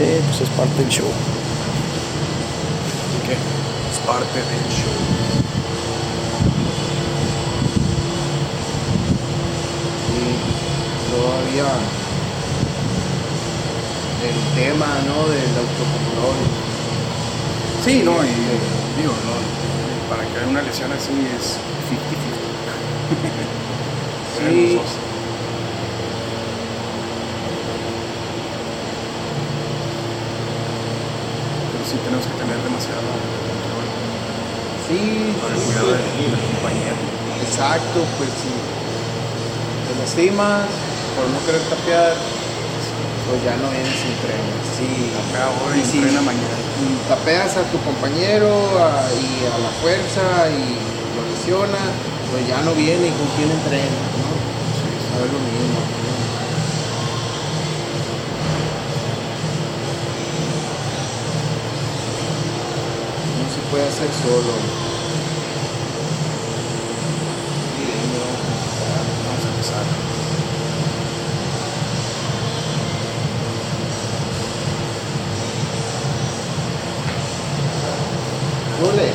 Sí, pues es parte del show. ¿Qué? Es parte del show. Sí, todavía el tema, ¿no? Del autocontrol. Sí, no, y digo, no, para que haya una lesión así es 50-50. Sí. Los dos. Pero sí tenemos que tener demasiado control Sí, para el sí, cuidado sí. del compañero. Exacto, pues si te lastimas por no querer tapear, pues ya no vienes sin tren. Sí, Tapea ahora y si entrena mañana. tapeas a tu compañero y a la fuerza y lo lesiona, pues ya no viene y con quién entrena, ¿no? A ver lo mismo. No se puede hacer solo. Miren, Vamos a empezar. Ole.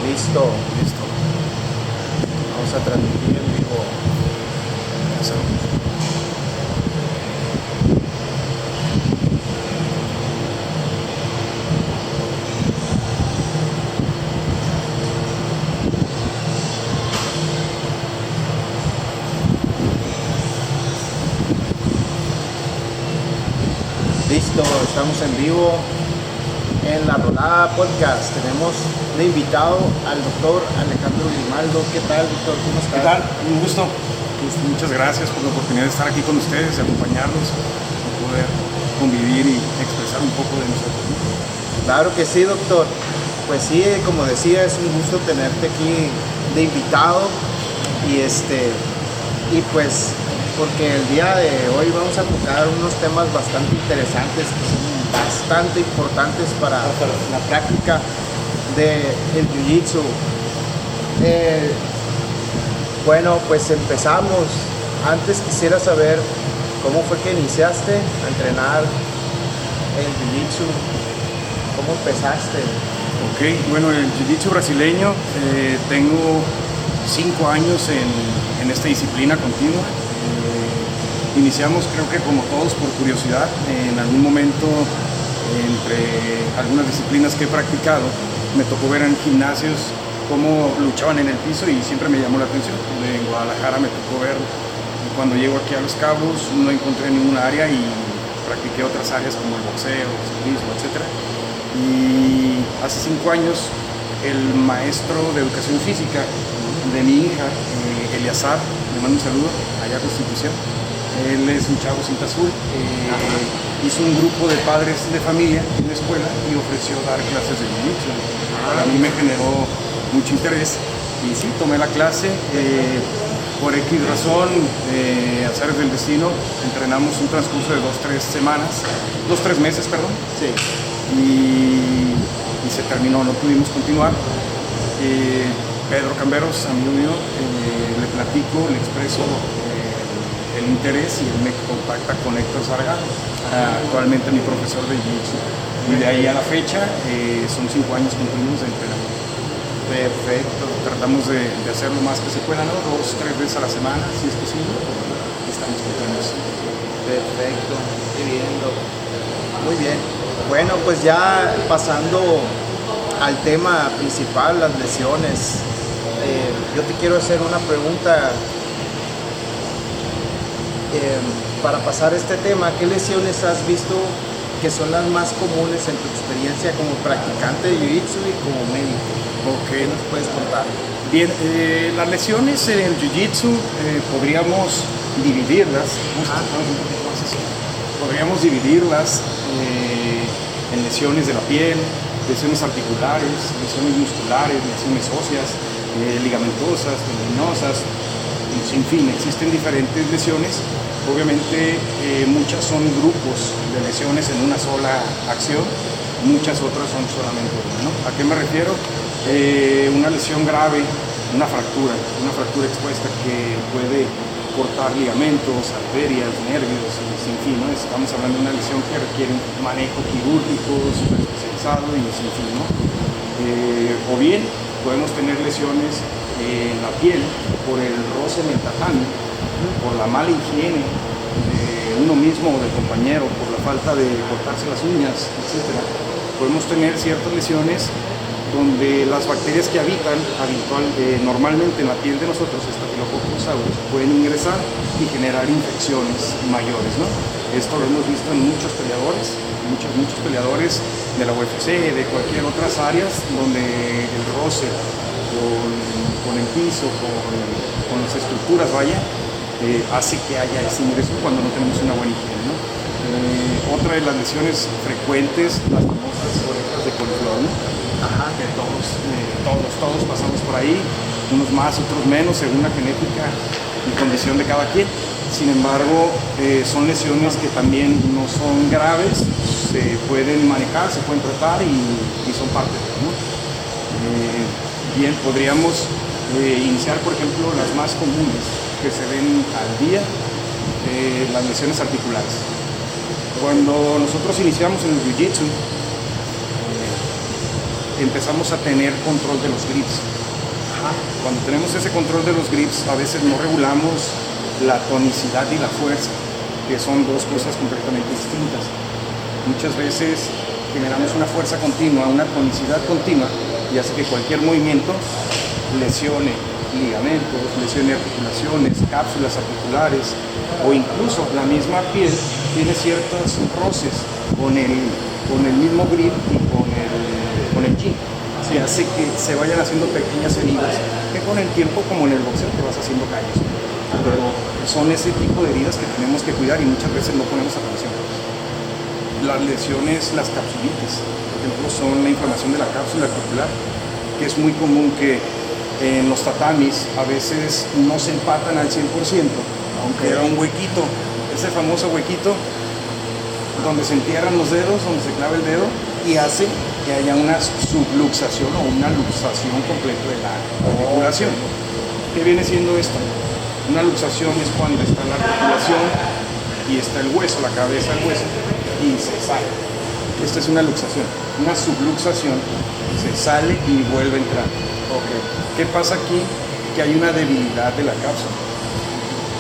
Listo. Listo. Vamos a transmitir en vivo. Eso. Listo, estamos en vivo en La Rolada Podcast. Tenemos de invitado al doctor Alejandro Grimaldo. ¿Qué tal, doctor? ¿Cómo estás? ¿Qué tal? Un gusto. Muchas gracias por la oportunidad de estar aquí con ustedes, de acompañarnos, de poder convivir y expresar un poco de nosotros. Claro que sí, doctor. Pues sí, como decía, es un gusto tenerte aquí de invitado y pues porque el día de hoy vamos a tocar unos temas bastante interesantes que son bastante importantes para la práctica del Jiu-Jitsu. Bueno, pues empezamos. Antes quisiera saber cómo fue que iniciaste a entrenar el Jiu-Jitsu. ¿Cómo empezaste? Ok, bueno, el Jiu-Jitsu brasileño, tengo 5 años en esta disciplina continua. Iniciamos, creo que como todos, por curiosidad. En algún momento, entre algunas disciplinas que he practicado, me tocó ver en gimnasios cómo luchaban en el piso y siempre me llamó la atención. En Guadalajara me tocó ver, cuando llego aquí a Los Cabos, no encontré ninguna área y practiqué otras áreas como el boxeo, el ciclismo, etc. Y hace 5 años, el maestro de educación física de mi hija, Eliazar, le mando un saludo allá a Constitución. Él es un chavo cinta azul. Hizo un grupo de padres de familia en la escuela y ofreció dar clases de jiu-jitsu. Para mí me generó mucho interés y sí, tomé la clase. Por X razón, azares del destino, entrenamos un transcurso de 2-3 meses, perdón. Sí. Y se terminó, no pudimos continuar. Pedro Camberos, amigo mío, le platico, le expreso el interés y él me contacta con Héctor Zargado, actualmente mi profesor de Jiu-Jitsu. Y de ahí a la fecha son 5 años continuos de entrenamiento. Perfecto. Tratamos de hacer lo más que se pueda, ¿no? 2-3 veces a la semana, si es posible. Estamos continuos. Perfecto. Estoy viendo. Muy bien. Bueno, pues ya pasando al tema principal, las lesiones. Yo te quiero hacer una pregunta. Para pasar este tema, ¿qué lesiones has visto que son las más comunes en tu experiencia como practicante de Jiu-Jitsu y como médico? ¿Qué nos puedes contar? Bien, las lesiones en el Jiu-Jitsu podríamos dividirlas. Podríamos dividirlas en lesiones de la piel, lesiones articulares, lesiones musculares, lesiones óseas, ligamentosas, tendinosas. un sinfín, existen diferentes lesiones. Obviamente muchas son grupos de lesiones en una sola acción, muchas otras son solamente una, ¿no? ¿A qué me refiero? Una lesión grave, una fractura expuesta que puede cortar ligamentos, arterias, nervios, sin fin, ¿no? Estamos hablando de una lesión que requiere un manejo quirúrgico súper especializado y sin fin, ¿no? O bien podemos tener lesiones en la piel por el roce en el tatami, por la mala higiene de uno mismo o del compañero, por la falta de cortarse las uñas, etc. Podemos tener ciertas lesiones donde las bacterias que habitan normalmente en la piel de nosotros, Staphylococcus aureus, pueden ingresar y generar infecciones mayores, ¿no? Esto lo hemos visto en muchos peleadores, muchos peleadores de la UFC, de cualquier otras áreas, donde el roce con el piso, con las estructuras, hace que haya ese ingreso cuando no tenemos una buena higiene, ¿no? Otra de las lesiones frecuentes, las famosas orejas de coliflor, ¿no? Ajá. Que todos pasamos por ahí, unos más, otros menos, según la genética y condición de cada quien. Sin embargo, son lesiones que también no son graves, se pueden manejar, se pueden tratar y son parte de eso, ¿no? Bien, podríamos iniciar, por ejemplo, las más comunes que se ven al día, las lesiones articulares. Cuando nosotros iniciamos en el Jiu-Jitsu, empezamos a tener control de los grips. Cuando tenemos ese control de los grips, a veces no regulamos la tonicidad y la fuerza, que son dos cosas completamente distintas. Muchas veces generamos una fuerza continua, una tonicidad continua, y hace que cualquier movimiento lesione ligamentos, lesione articulaciones, cápsulas articulares, o incluso la misma piel tiene ciertos roces con el mismo grip y con el gi, que hace que se vayan haciendo pequeñas heridas, que con el tiempo, como en el boxeo, te vas haciendo callos. Pero son ese tipo de heridas que tenemos que cuidar y muchas veces no ponemos atención. Las lesiones, las capsulitis, por ejemplo, son la inflamación de la cápsula articular, que es muy común que en los tatamis a veces no se empatan al 100%, aunque era un huequito, ese famoso huequito donde se entierran los dedos, donde se clava el dedo y hace que haya una subluxación o una luxación completa de la articulación. ¿Qué viene siendo esto? Una luxación es cuando está la articulación y está el hueso, la cabeza del hueso, y se sale. Esta es una luxación. Una subluxación, se sale y vuelve a entrar. Okay. ¿Qué pasa aquí? Que hay una debilidad de la cápsula.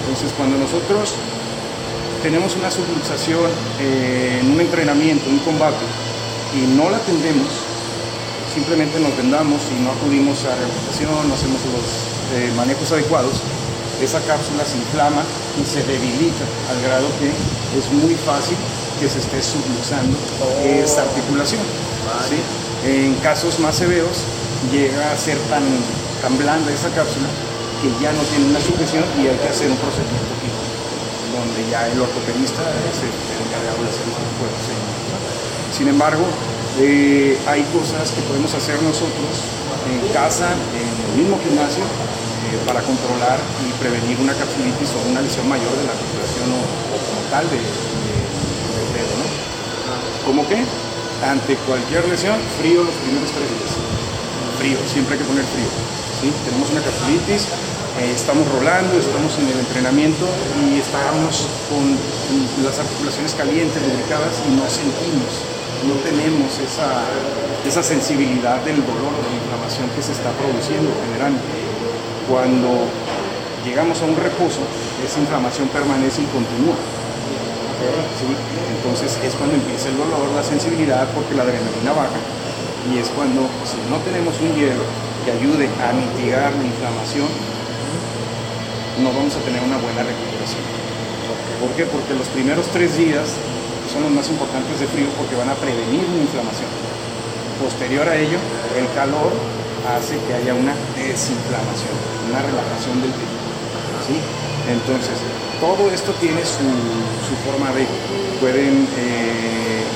Entonces, cuando nosotros tenemos una subluxación en un entrenamiento, en un combate, y no la atendemos, simplemente nos vendamos y no acudimos a rehabilitación, no hacemos los manejos adecuados, esa cápsula se inflama y se debilita al grado que es muy fácil que se esté subluxando esa articulación. ¿Sí? En casos más severos llega a ser tan blanda esa cápsula que ya no tiene una sujeción y hay que hacer un procedimiento quirúrgico, donde ya el ortopedista es el encargado de hacer este tipo de procedimientos. Sin embargo, hay cosas que podemos hacer nosotros en casa, en el mismo gimnasio, para controlar y prevenir una capsulitis o una lesión mayor de la articulación o como tal del dedo, ¿no? ¿Cómo qué? Ante cualquier lesión, frío los primeros 3 días. Frío, siempre hay que poner frío. ¿Sí? Tenemos una capsulitis, estamos rolando, estamos en el entrenamiento y estamos con las articulaciones calientes, lubricadas y no sentimos, no tenemos esa sensibilidad del dolor o de la inflamación que se está produciendo, generando. Cuando llegamos a un reposo, esa inflamación permanece y continúa. ¿Sí? Entonces es cuando empieza el dolor, la sensibilidad, porque la adrenalina baja, y es cuando, si no tenemos un hielo que ayude a mitigar la inflamación, no vamos a tener una buena recuperación. ¿Por qué? Porque los primeros 3 días son los más importantes de frío porque van a prevenir una inflamación. Posterior a ello, el calor hace que haya una desinflamación, una relajación del tejido, ¿sí? Entonces, todo esto tiene su forma de, pueden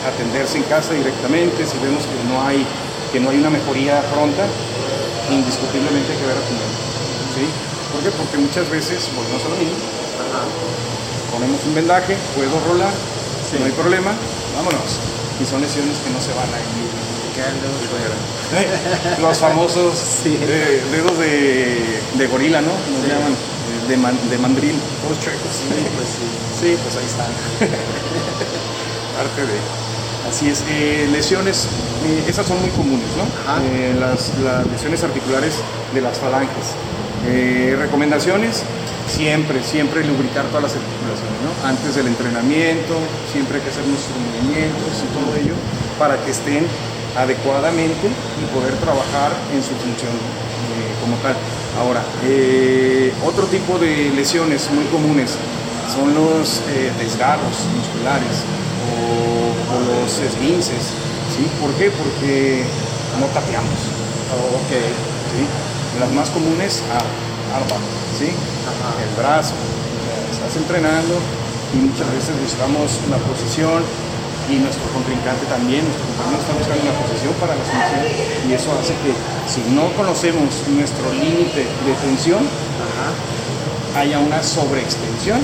atenderse en casa directamente. Si vemos que no hay una mejoría pronta, indiscutiblemente hay que ver a tu médico, ¿sí? Por ¿Por qué? Porque muchas veces volvemos a lo mismo. Ajá. Ponemos un vendaje, puedo rolar, Sí. no hay problema, vámonos. Y son lesiones que no se van a ir. Quedan dedos fuera. Los famosos Sí. dedos de gorila, ¿no? Nos Sí. llaman de mandril, todos chuecos. Sí, pues sí. Sí, pues ahí están. Parte de. Así es. Lesiones, esas son muy comunes, ¿no? Ajá. Las lesiones articulares de las falanges. Recomendaciones, siempre lubricar todas las articulaciones, ¿no? Antes del entrenamiento, siempre hay que hacer nuestros movimientos y todo ello para que estén adecuadamente y poder trabajar en su función como tal. Ahora, otro tipo de lesiones muy comunes son los desgarros musculares o los esguinces, ¿sí? ¿Por qué? Porque no tapeamos. Ok. ¿Sí? Las más comunes, arma, ¿sí? Ajá. El brazo, estás entrenando y muchas veces buscamos una posición y nuestro contrincante también, nuestro compañero está buscando una posición para la sumisión y eso hace que si no conocemos nuestro límite de tensión, Ajá. haya una sobreextensión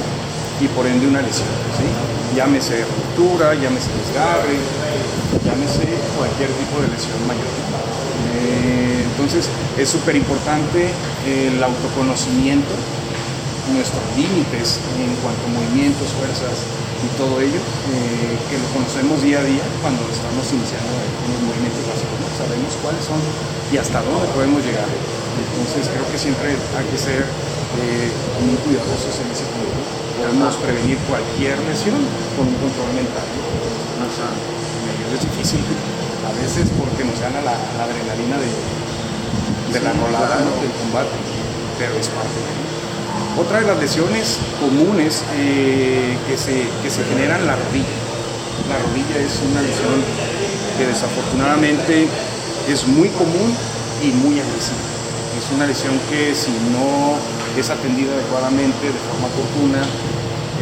y por ende una lesión, ¿sí? Llámese ruptura, llámese desgarre, llámese cualquier tipo de lesión mayor. Entonces es súper importante el autoconocimiento, nuestros límites en cuanto a movimientos, fuerzas y todo ello, que lo conocemos día a día cuando estamos iniciando en los movimientos básicos, ¿no? Sabemos cuáles son y hasta dónde podemos llegar. Entonces creo que siempre hay que ser muy cuidadosos en ese punto. Podemos prevenir cualquier lesión con un control mental, ¿no? Ajá. Es difícil a veces porque nos gana la adrenalina de la rolada, ¿no? Del combate, pero es parte de ello. Otra de las lesiones comunes que se generan en la rodilla. La rodilla es una lesión que desafortunadamente es muy común y muy agresiva. Es una lesión que si no es atendida adecuadamente de forma oportuna,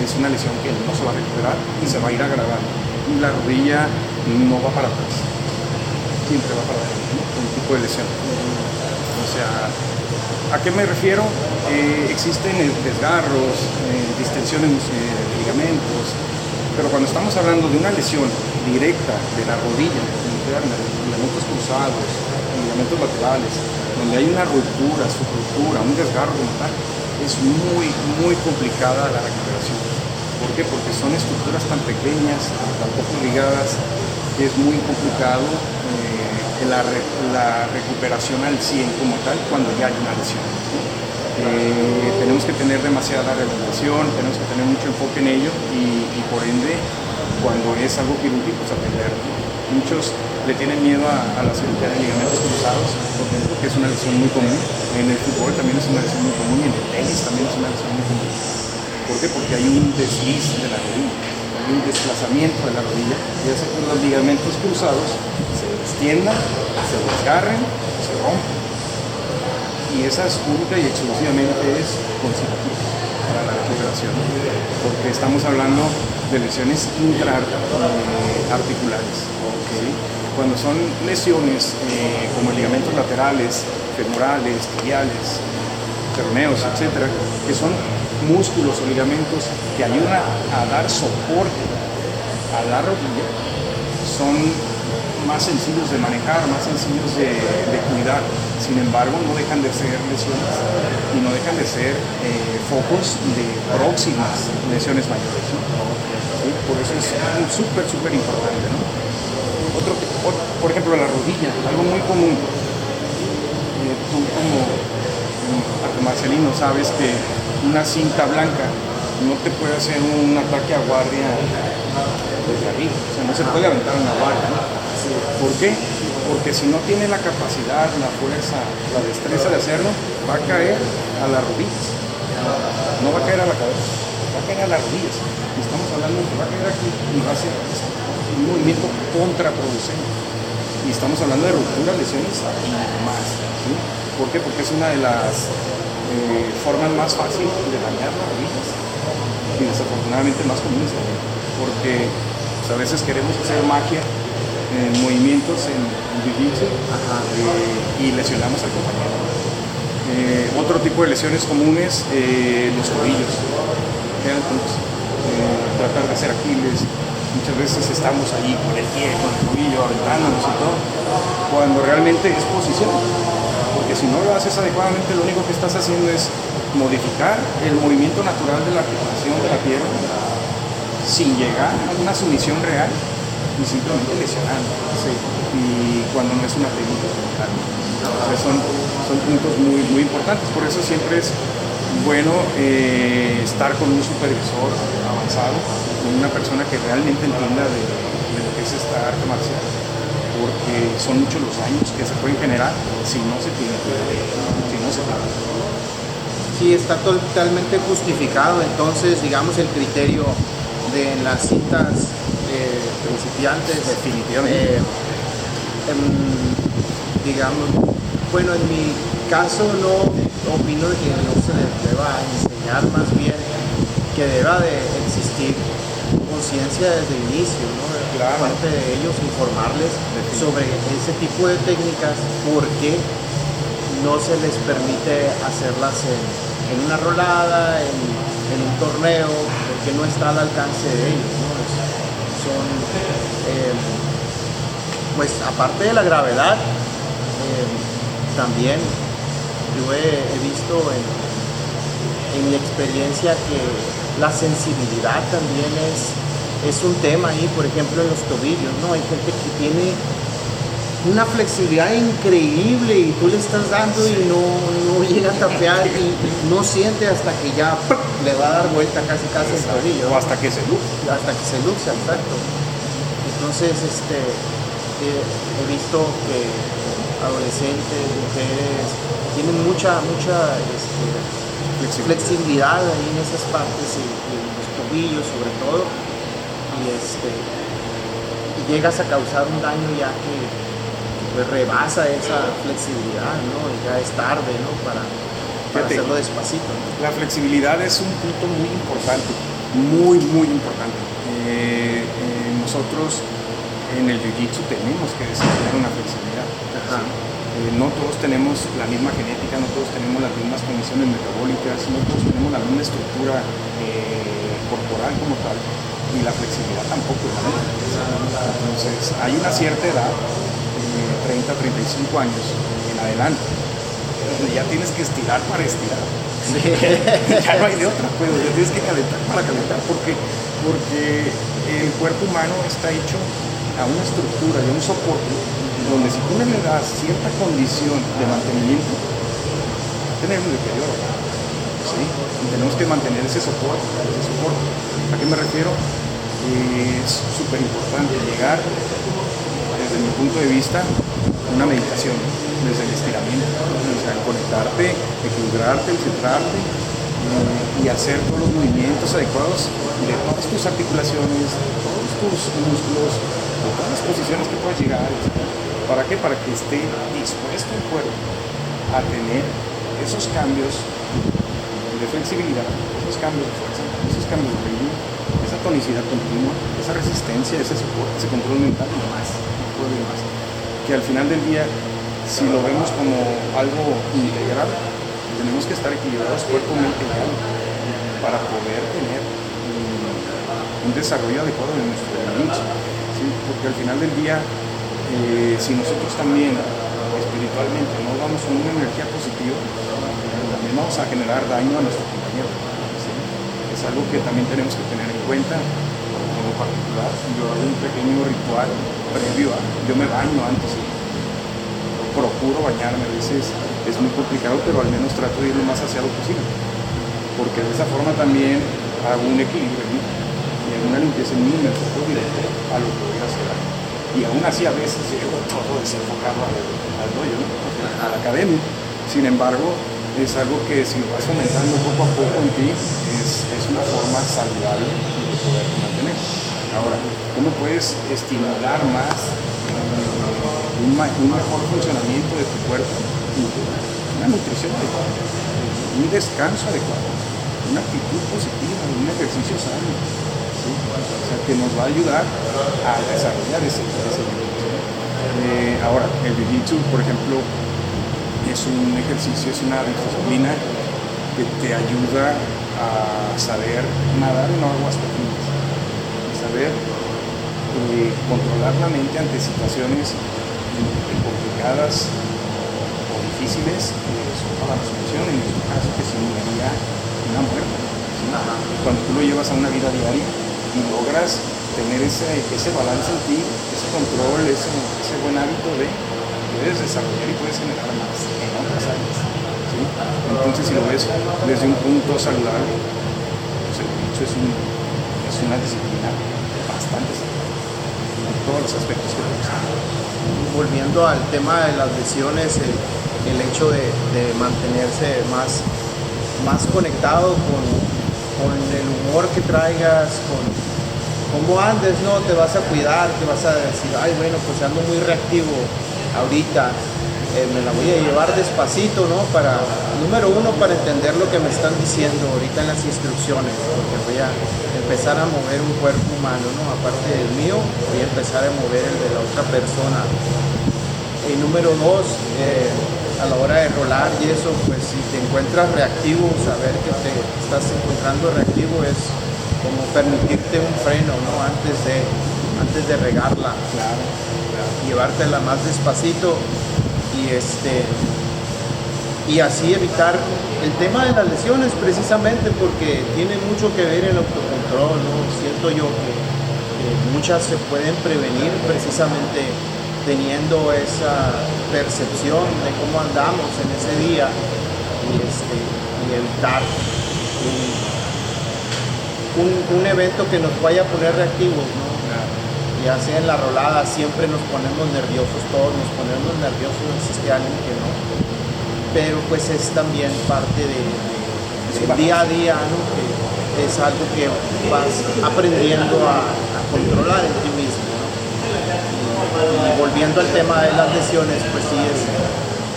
es una lesión que no se va a recuperar y se va a ir agravando. Y la rodilla no va para atrás, siempre va para adelante, ¿no? Un tipo de lesión. O sea, ¿a qué me refiero? Existen desgarros, distensiones de ligamentos, pero cuando estamos hablando de una lesión directa de la rodilla interna, ligamentos cruzados, ligamentos laterales, donde hay una ruptura, subruptura, un desgarro como tal, es muy complicada la recuperación. ¿Por qué? Porque son estructuras tan pequeñas, tan poco ligadas, que es muy complicado la recuperación al 100 como tal cuando ya hay una lesión. Tenemos que tener demasiada rehabilitación, tenemos que tener mucho enfoque en ello y por ende, cuando es algo quirúrgico, pues atenderlo. Muchos le tienen miedo a la cirugía de ligamentos cruzados, por ejemplo, que es una lesión muy común. En el fútbol también es una lesión muy común y en el tenis también es una lesión muy común. ¿Por qué? Porque hay un desliz de la rodilla, hay un desplazamiento de la rodilla y hace que los ligamentos cruzados se extiendan, se desgarren, se rompen. Y esa es única y exclusivamente es conservativa para la recuperación, porque estamos hablando de lesiones intraarticulares. ¿Okay? Cuando son lesiones como ligamentos laterales, femorales, tibiales, peroneos, etcétera, que son músculos o ligamentos que ayudan a dar soporte a la rodilla, son más sencillos de manejar, más sencillos de cuidar. Sin embargo, no dejan de ser lesiones y no dejan de ser focos de próximas lesiones mayores, ¿no? ¿Sí? Por eso es súper importante, ¿no? Por ejemplo, la rodilla, algo muy común. Tú como Marcelino sabes que una cinta blanca no te puede hacer un ataque a guardia desde arriba, o sea, no se puede aventar una guardia, ¿no? ¿Por qué? Porque si no tiene la capacidad, la fuerza, la destreza de hacerlo, va a caer a las rodillas, no va a caer a la cabeza, va a caer a las rodillas. Y estamos hablando de que va a caer aquí y va a ser un movimiento contraproducente. Y estamos hablando de rupturas, lesiones y más, ¿sí? ¿Por qué? Porque es una de las formas más fáciles de dañar las rodillas y desafortunadamente más comunes también, porque pues, a veces queremos hacer magia en movimientos en jiu-jitsu y lesionamos al compañero. Otro tipo de lesiones comunes, los tobillos. Entonces, tratar de hacer Aquiles. Muchas veces estamos ahí con el pie, con el tobillo, aventándonos y todo, cuando realmente es posición. Porque si no lo haces adecuadamente, lo único que estás haciendo es modificar el movimiento natural de la articulación de la pierna sin llegar a una sumisión real y simplemente lesionando. Sí. Y cuando no es una técnica general. O sea, son puntos muy, muy importantes. Por eso siempre es bueno estar con un supervisor avanzado, con una persona que realmente entienda de lo que es esta arte marcial, porque son muchos los daños que se pueden generar si no se tiene cuidado, si no se trata. Sí, está totalmente justificado entonces, digamos, el criterio de las cintas principiantes. Definitivamente. Digamos, bueno, en mi caso no opino que no se les deba enseñar, más bien que deba de existir conciencia desde el inicio, ¿no? Claro. Parte de ellos, informarles sobre ese tipo de técnicas, porque no se les permite hacerlas en una rolada, en un torneo, porque no está al alcance de ellos, ¿no? Son, pues aparte de la gravedad, también yo he visto en mi experiencia que la sensibilidad también es un tema ahí, por ejemplo en los tobillos, ¿no? Hay gente que tiene una flexibilidad increíble y tú le estás dando y no llega a tapear y no siente hasta que ya le va a dar vuelta casi el tobillo. O hasta que se luxe. Hasta que se luxe, exacto. Entonces, he visto que adolescentes, mujeres, tienen mucha flexibilidad ahí en esas partes y los tobillos sobre todo, y llegas a causar un daño ya que pues rebasa esa flexibilidad, ¿no? Y ya es tarde, ¿no? Para hacerlo despacito, ¿no? La flexibilidad es un punto muy importante, muy, muy importante. Nosotros en el Jiu-Jitsu tenemos que desarrollar una flexibilidad. No todos tenemos la misma genética, no todos tenemos las mismas condiciones metabólicas, no todos tenemos la misma estructura corporal como tal, y la flexibilidad tampoco es la misma. Entonces, hay una cierta edad, 30, 35 años en adelante, donde ya tienes que estirar para estirar. Sí. Ya no hay de otra, pues tienes que calentar para calentar, porque el cuerpo humano está hecho a una estructura y a un soporte donde si tú no le das cierta condición de mantenimiento, va a tener un deterioro. ¿Sí? Y tenemos que mantener ese soporte. ¿A qué me refiero? Es súper importante llegar, desde mi punto de vista, una meditación, desde el estiramiento, o sea, conectarte, equilibrarte, centrarte y hacer todos los movimientos adecuados de todas tus articulaciones, todos tus músculos, de todas las posiciones que puedas llegar. ¿Para qué? Para que esté dispuesto el cuerpo a tener esos cambios de flexibilidad, esos cambios de fuerza, esos cambios de ritmo, esa tonicidad continua, esa resistencia, ese soporte, ese control mental y más, que al final del día, si lo vemos como algo integral, tenemos que estar equilibrados cuerpo, mente y alma para poder tener un desarrollo adecuado de nuestro movimiento, ¿sí? Porque al final del día, si nosotros también espiritualmente no vamos con una energía positiva, también vamos a generar daño a nuestro compañero, ¿sí? Es algo que también tenemos que tener en cuenta. En lo particular, yo hago un pequeño ritual previo a, yo me baño antes, ¿sí? Procuro bañarme, a veces es muy complicado, pero al menos trato de ir lo más aseado posible, porque de esa forma también hago un equilibrio en mí y hago una limpieza en mí, me enfoco directo a lo que voy a hacer. Y aún así a veces llego todo desenfocado al rollo, ¿no? A la academia. Sin embargo, es algo que si lo vas fomentando poco a poco en ti, es una forma saludable de poder mantener. Ahora, ¿cómo puedes estimular más un mejor funcionamiento de tu cuerpo? Una nutrición adecuada, un descanso adecuado, una actitud positiva, un ejercicio sano, ¿sí? O sea, que nos va a ayudar a desarrollar ese nivel. Ahora, el Jiu-Jitsu, por ejemplo, es un ejercicio, es una disciplina que te ayuda a saber nadar en aguas profundas, saber controlar la mente ante situaciones complicadas o difíciles, son para la solución, en este caso que simularía una muerte. ¿Sí? Cuando tú lo llevas a una vida diaria y logras tener ese balance en ti, ese control, ese buen hábito de puedes desarrollar y puedes generar más en otras áreas. ¿Sí? Entonces, si lo ves desde un punto saludable, pues el dicho es una disciplina bastante saludable en todos los aspectos que tenemos. Volviendo al tema de las lesiones, el hecho de mantenerse más conectado con el humor que traigas, con cómo andes, ¿no? Te vas a cuidar, te vas a decir, ay, bueno, pues ando muy reactivo ahorita, me la voy a llevar despacito, ¿no? Número uno, para entender lo que me están diciendo ahorita en las instrucciones, porque voy a empezar a mover un cuerpo humano, ¿no? Aparte del mío, voy a empezar a mover el de la otra persona. Y número dos, a la hora de rolar y eso, pues si te encuentras reactivo, saber que te estás encontrando reactivo es como permitirte un freno, ¿no? Antes de regarla. Claro. Llevártela más despacito y así evitar el tema de las lesiones, precisamente porque tiene mucho que ver el autocontrol, ¿no? Siento yo que muchas se pueden prevenir precisamente teniendo esa percepción de cómo andamos en ese día y evitar un evento que nos vaya a poner reactivos, ¿no? Ya sea en la rolada, siempre nos ponemos nerviosos, todos nos ponemos nerviosos, no existe alguien que no, pero pues es también parte del día a día, ¿no? Que es algo que vas aprendiendo a controlar en ti mismo, ¿no? Y volviendo al tema de las lesiones, pues sí,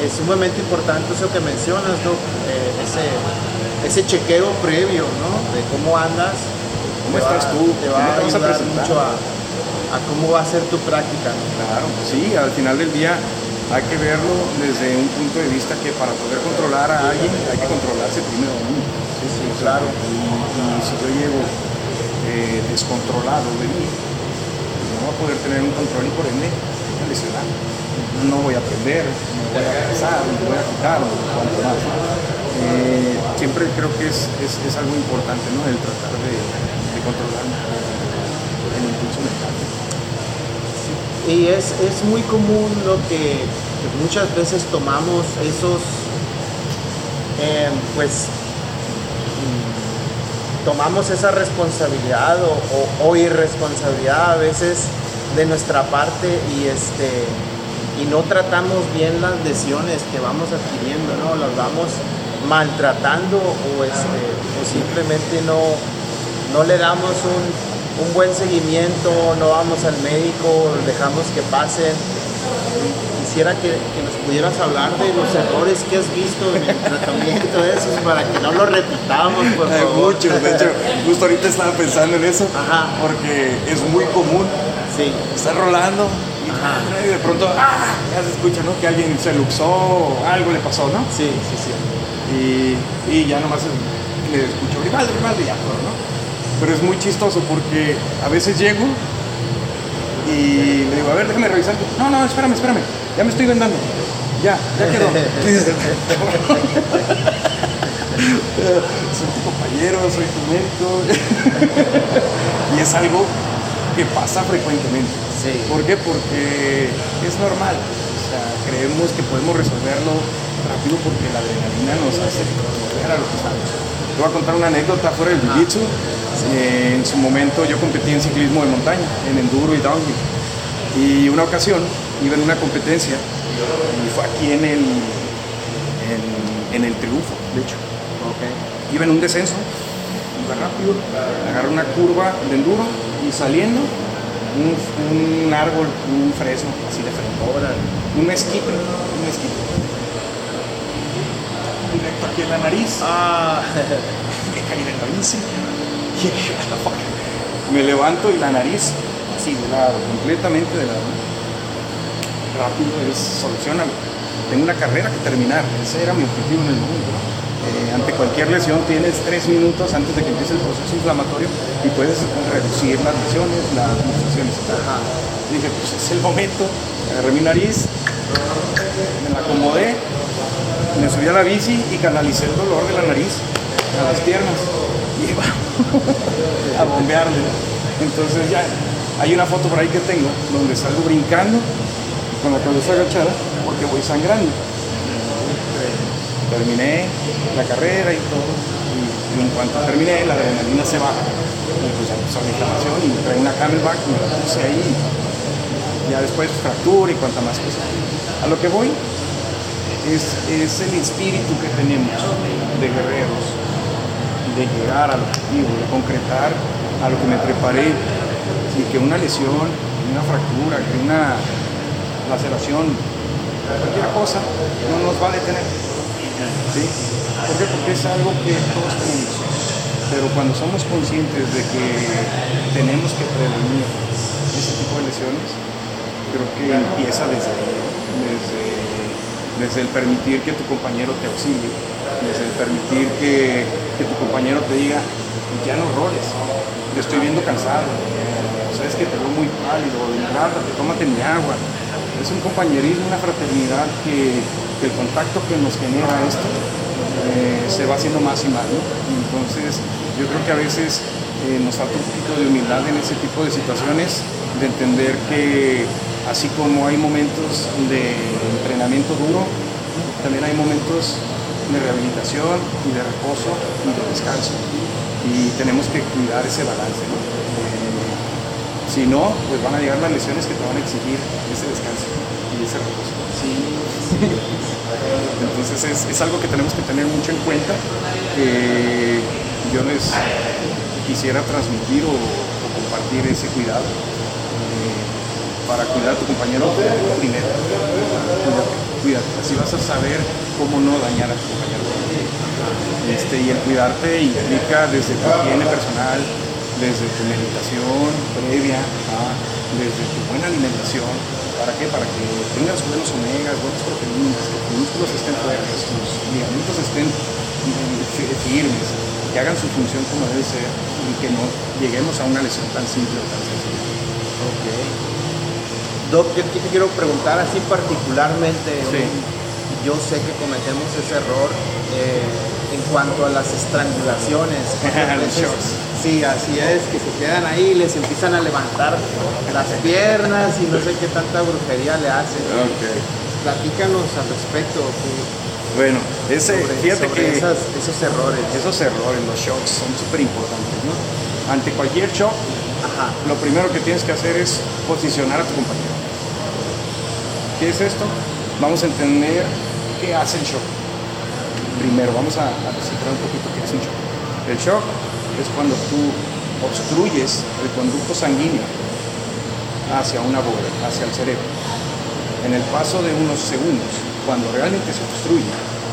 es sumamente importante eso que mencionas, ¿no? Ese chequeo previo, ¿no? De cómo andas, ¿Cómo estás tú? Te va a ayudar mucho a cómo va a ser tu práctica, ¿no? Claro, pues sí, al final del día hay que verlo desde un punto de vista que para poder controlar a alguien hay que controlarse primero a uno. Sí, claro. Y si yo llego descontrolado de mí, pues no voy a poder tener un control y por ende voy a lesionar. No voy a aprender, me voy a cansar, me voy a quitar, cuanto más. Siempre creo que es algo importante, ¿no? El tratar de controlar el impulso mental. Y es muy común lo que muchas veces tomamos esos, tomamos esa responsabilidad o irresponsabilidad a veces de nuestra parte y no tratamos bien las lesiones que vamos adquiriendo, ¿no? Las vamos maltratando o simplemente no le damos un buen seguimiento, no vamos al médico, dejamos que pasen. Quisiera que nos pudieras hablar de los errores que has visto en el tratamiento de esos para que no los repitamos, por favor. Muchos, de hecho, justo ahorita estaba pensando en eso. Ajá. Porque es muy común. Sí. Estar rolando y de pronto ya se escucha, ¿no? Que alguien se luxó o algo le pasó, ¿no? Sí. Y ya nomás le escucho Grimaldo y ya todo, ¿no? Pero es muy chistoso porque a veces llego y le digo, a ver, déjame revisar. No, espérame, ya me estoy vendando. Ya quedó. Soy tu compañero, soy tu médico. Y es algo que pasa frecuentemente. Sí. ¿Por qué? Porque es normal. O sea, creemos que podemos resolverlo rápido porque la adrenalina nos hace volver a lo que sabemos. Te voy a contar una anécdota fuera del jiu-jitsu. En su momento yo competí en ciclismo de montaña, en enduro y downhill. Y una ocasión iba en una competencia y fue aquí en el Triunfo, de hecho. Okay. Iba en un descenso, iba rápido, agarré una curva de enduro y saliendo un árbol, un fresno, así de frente. Un mezquite. Directo aquí en la nariz. Me caí de la bici. Me levanto y la nariz así de lado, completamente de lado. Rápido es solucionalo. tengo una carrera que terminar, ese era mi objetivo en el momento, ¿no? Ante cualquier lesión tienes 3 minutos antes de que empiece el proceso inflamatorio y puedes reducir las lesiones, las pulsaciones. Dije, pues es el momento, agarré mi nariz, me la acomodé, me subí a la bici y canalicé el dolor de la nariz a las piernas y iba a bombearle. Entonces ya hay una foto por ahí que tengo donde salgo brincando con la cabeza agachada porque voy sangrando. Terminé la carrera y todo, y en cuanto terminé, la adrenalina se baja, y pues ya empezó la inflamación, y me trae una Camelback, me la puse ahí, y ya después fractura y cuanta más cosas. A lo que voy es el espíritu que tenemos de guerreros, de llegar al objetivo, de concretar a lo que me preparé, y que una lesión, una fractura, que una laceración, cualquier cosa, no nos va a detener. ¿Sí? ¿Por qué? Porque es algo que todos tenemos, pero cuando somos conscientes de que tenemos que prevenir ese tipo de lesiones, creo que empieza desde el permitir que tu compañero te auxilie, desde el permitir que tu compañero te diga, ya no roles, te estoy viendo cansado, sabes que te veo muy pálido, hidrátate, tómate mi agua. Es un compañerismo, una fraternidad que el contacto que nos genera esto se va haciendo más y más, ¿no? Entonces yo creo que a veces nos falta un poquito de humildad en ese tipo de situaciones, de entender que así como hay momentos de entrenamiento duro, también hay momentos de rehabilitación y de reposo y de descanso, y tenemos que cuidar ese balance, ¿no? Si no, pues van a llegar las lesiones que te van a exigir ese descanso y ese reposo. Sí. Entonces es algo que tenemos que tener mucho en cuenta, que yo les quisiera transmitir o compartir ese cuidado para cuidar a tu compañero primero. Cuídate, así vas a saber cómo no dañar a tu compañero. Y el cuidarte implica desde tu higiene personal, desde tu meditación previa, desde tu buena alimentación. ¿Para qué? Para que tengas buenos omegas, buenas proteínas, que tus músculos estén fuertes, tus ligamentos estén firmes, que hagan su función como debe ser y que no lleguemos a una lesión tan simple o tan sencilla. Ok. Doc, yo te quiero preguntar así particularmente, sí. Yo sé que cometemos ese error en cuanto a las estrangulaciones. Los shocks. Sí, así es, que se quedan ahí, les empiezan a levantar las piernas y no sé qué tanta brujería le hacen. Okay. Platícanos al respecto. Bueno, fíjate que esos errores. Esos errores, los shocks, son súper importantes, ¿no? Ante cualquier shock, lo primero que tienes que hacer es posicionar a tu compañero. ¿Qué es esto? Vamos a entender qué hace el shock. Primero, vamos a descifrar un poquito qué hace un shock. El shock es cuando tú obstruyes el conducto sanguíneo hacia una bóveda, hacia el cerebro. En el paso de unos segundos, cuando realmente se obstruye,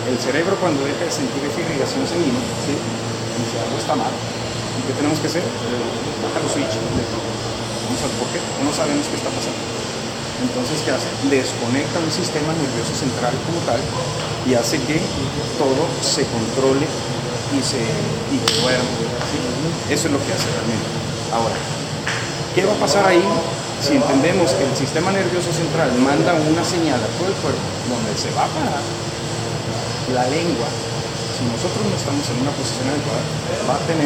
el cerebro cuando deja de sentir esa irrigación sanguínea, ¿sí? Dice, algo está mal. ¿Y qué tenemos que hacer? Bajar los switch. Vamos a ver por qué, no sabemos qué está pasando. Entonces, ¿qué hace? Desconecta un sistema nervioso central como tal y hace que todo se controle y duerma. ¿Sí? Eso es lo que hace realmente. Ahora, ¿qué va a pasar ahí si entendemos que el sistema nervioso central manda una señal a todo el cuerpo donde se va a parar la lengua? Si nosotros no estamos en una posición adecuada, va a tener